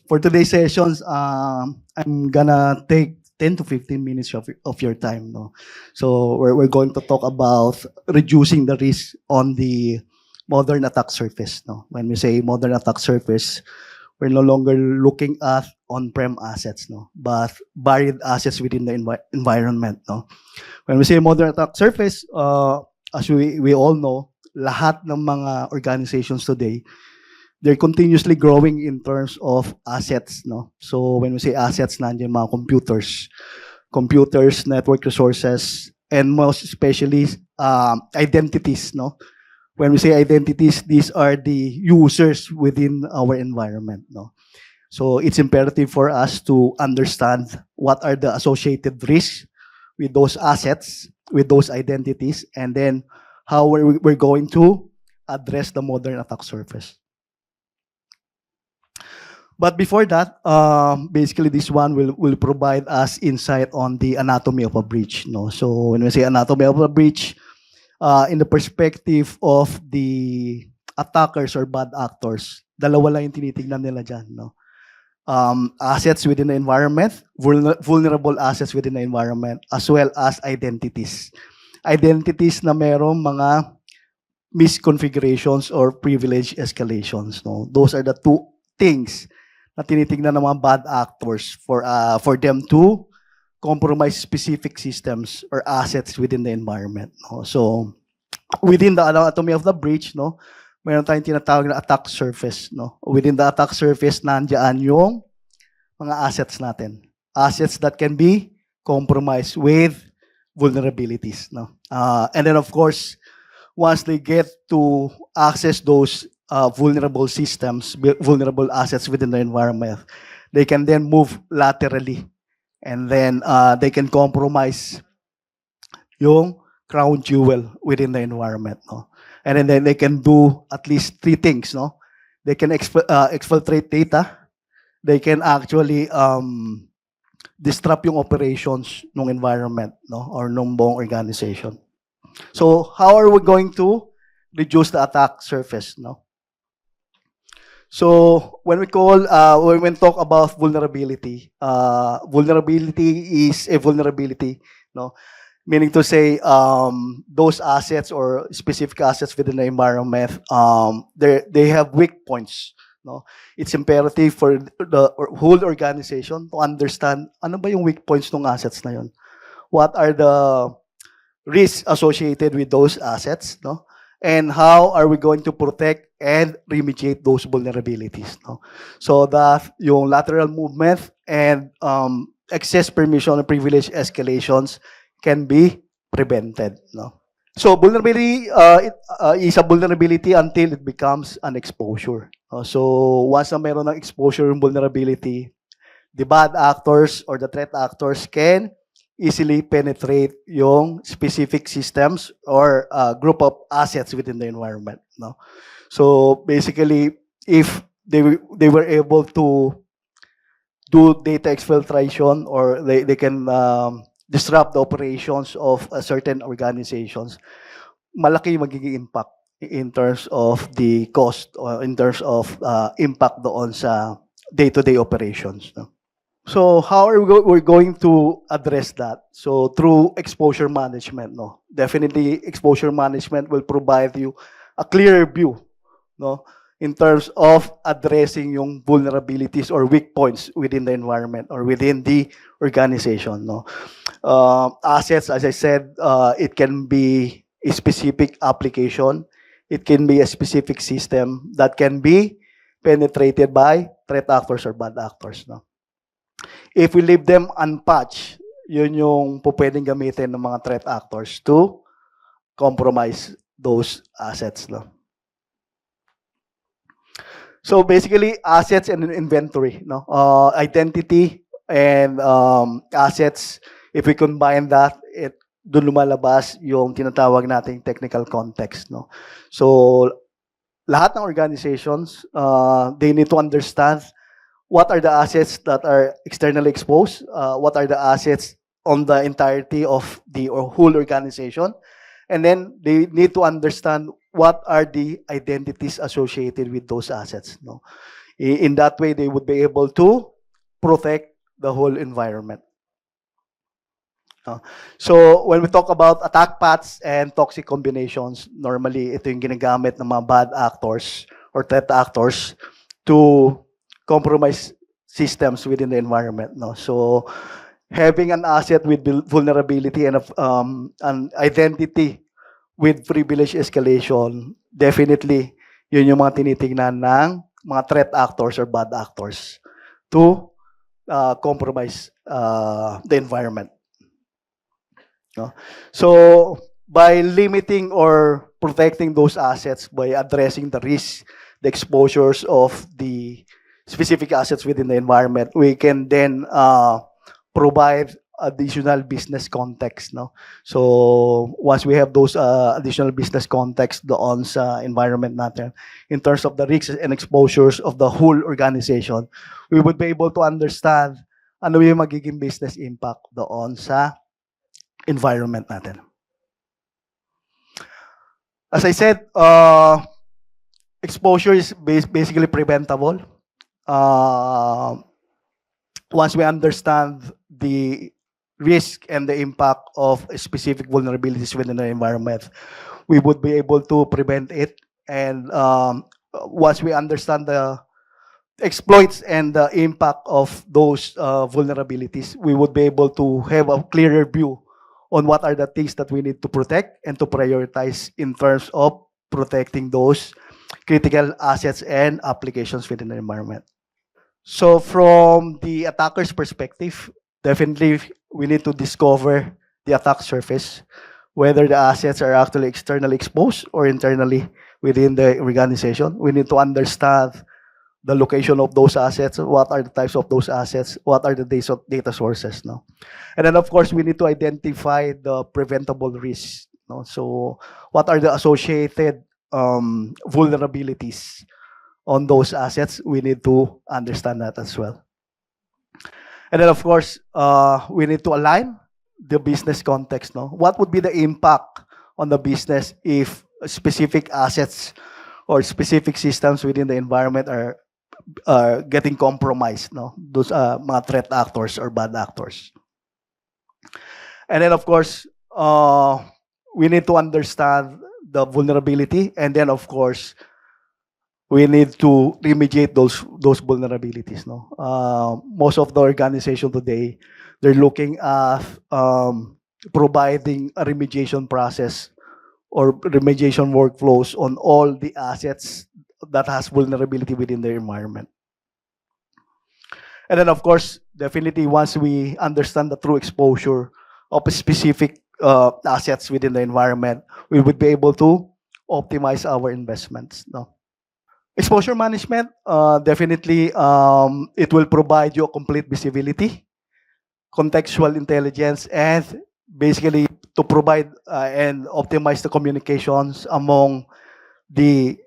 For today's sessions, I'm gonna take 10 to 15 minutes of your time. No? So we're going to talk about reducing the risk on the modern attack surface. No? When we say modern attack surface, we're no longer looking at on-prem assets, no, but buried assets within the environment. No? When we say modern attack surface, as we all know, lahat ng mga organizations today, they're continuously growing in terms of assets. No? So when we say assets, nandiyan mga computers, network resources, and most especially identities. No? When we say identities, these are the users within our environment. No? So it's imperative for us to understand what are the associated risks with those assets, with those identities, and then how we're going to address the modern attack surface. But before that, basically this one will provide us insight on the anatomy of a breach. No? So when we say anatomy of a breach, in the perspective of the attackers or bad actors, dalawa lang yung tinitignan nila dyan. No? Assets within the environment, vulnerable assets within the environment, as well as identities. Identities na merong mga misconfigurations or privilege escalations. No? Those are the two things na tinitignan ng mga bad actors for them to compromise specific systems or assets within the environment. No? So, within the anatomy of the breach, no, mayroon tayong tinatawag na attack surface. No? Within the attack surface, nandiyan yung mga assets natin. Assets that can be compromised with vulnerabilities. No? And then, of course, once they get to access those vulnerable systems, vulnerable assets within the environment, they can then move laterally. And then they can compromise yung crown jewel within the environment. No? And then they can do at least three things. No? They can exfiltrate data. They can actually disrupt yung operations ng environment, no? Or ng buong organization. So how are we going to reduce the attack surface? No? So when we talk about vulnerability, vulnerability is a vulnerability, no? Meaning to say, those assets or specific assets within the environment, they have weak points. No? It's imperative for the whole organization to understand ano ba yung weak points ng assets na yun. What are the risks associated with those assets? No? And how are we going to protect and remediate those vulnerabilities? No? So that yung lateral movement and excess permission and privilege escalations can be prevented. No? So vulnerability is a vulnerability until it becomes an exposure. So once na meron ng exposure and vulnerability, the bad actors or the threat actors can easily penetrate yung specific systems or group of assets within the environment. No? So basically, if they were able to do data exfiltration or they can disrupt the operations of certain organizations, malaki yung magiging impact in terms of the cost or in terms of impact doon sa day-to-day operations. No? So how are we going to address that? So through exposure management. No? Definitely exposure management will provide you a clearer view, no? In terms of addressing yung vulnerabilities or weak points within the environment or within the organization. No? Assets, as I said, it can be a specific application. It can be a specific system that can be penetrated by threat actors or bad actors. No? If we leave them unpatched, yun yung pwedeng gamitin ng mga threat actors to compromise those assets. No? So basically, assets and inventory. No? Identity and assets, if we combine that, doon lumalabas yung tinatawag nating technical context. No? So lahat ng organizations, they need to understand what are the assets that are externally exposed, what are the assets on the entirety of the whole organization, and then they need to understand what are the identities associated with those assets. No? In that way, they would be able to protect the whole environment. So when we talk about attack paths and toxic combinations, normally ito yung ginagamit ng mga bad actors or threat actors to compromise systems within the environment. No? So having an asset with vulnerability and an identity with privilege escalation, definitely yun yung mga tinitingnan ng mga threat actors or bad actors to compromise the environment. No? So by limiting or protecting those assets, by addressing the risks, the exposures of the specific assets within the environment, we can then provide additional business context. No? So once we have those additional business context doon sa environment natin, in terms of the risks and exposures of the whole organization, we would be able to understand ano yung magiging business impact doon sa environment natin. As I said, exposure is basically preventable. Once we understand the risk and the impact of specific vulnerabilities within the environment, we would be able to prevent it. And once we understand the exploits and the impact of those vulnerabilities, we would be able to have a clearer view on what are the things that we need to protect and to prioritize in terms of protecting those critical assets and applications within the environment. So from the attacker's perspective, definitely we need to discover the attack surface, whether the assets are actually externally exposed or internally within the organization. We need to understand the location of those assets, what are the types of those assets, what are the data sources. No? And then, of course, we need to identify the preventable risks. No? So what are the associated vulnerabilities on those assets? We need to understand that as well. And then, of course, we need to align the business context. No? What would be the impact on the business if specific assets or specific systems within the environment are getting compromised, no? Those mga threat actors or bad actors. And then, of course, we need to understand the vulnerability, and then, of course, we need to remediate those vulnerabilities. No, most of the organization today, they're looking at providing a remediation process or remediation workflows on all the assets that has vulnerability within their environment. And then, of course, definitely once we understand the true exposure of specific assets within the environment, we would be able to optimize our investments. No? Exposure management, definitely it will provide you a complete visibility, contextual intelligence, and basically to provide and optimize the communications among the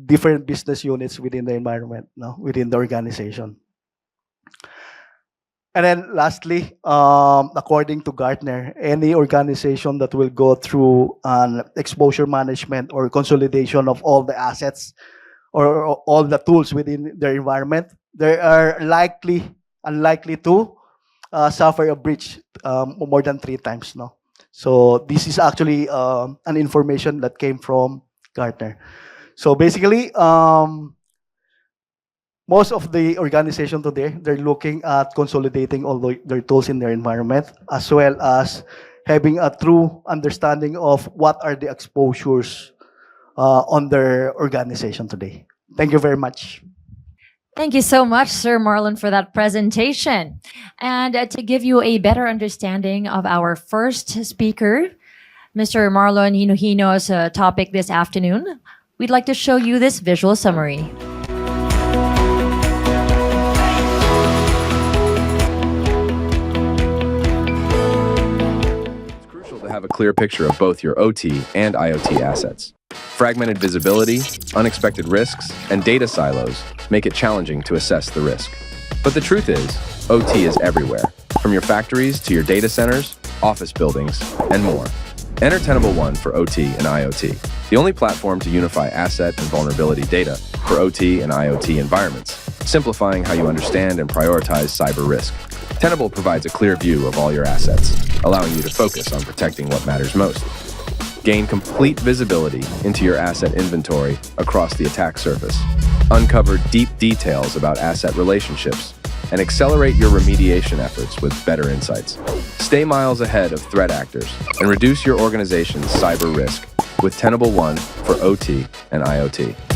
different business units within the environment, no, within the organization. And then lastly, according to Gartner, any organization that will go through an exposure management or consolidation of all the assets or all the tools within their environment, they are unlikely to suffer a breach more than 3 times. No, so this is actually an information that came from Gartner. So basically, most of the organization today, they're looking at consolidating all their tools in their environment, as well as having a true understanding of what are the exposures on their organization today. Thank you very much. Thank you so much, Sir Marlon, for that presentation. And to give you a better understanding of our first speaker, Mr. Marlon Gino-gino's topic this afternoon, we'd like to show you this visual summary. It's crucial to have a clear picture of both your OT and IoT assets. Fragmented visibility, unexpected risks, and data silos make it challenging to assess the risk. But the truth is, OT is everywhere, from your factories to your data centers, office buildings, and more. Enter Tenable One for OT and IoT, the only platform to unify asset and vulnerability data for OT and IoT environments. simplifying how you understand and prioritize cyber risk. Tenable provides a clear view of all your assets, allowing you to focus on protecting what matters most. Gain complete visibility into your asset inventory across the attack surface. Uncover deep details about asset relationships and accelerate your remediation efforts with better insights. Stay miles ahead of threat actors and reduce your organization's cyber risk with Tenable One for OT and IoT.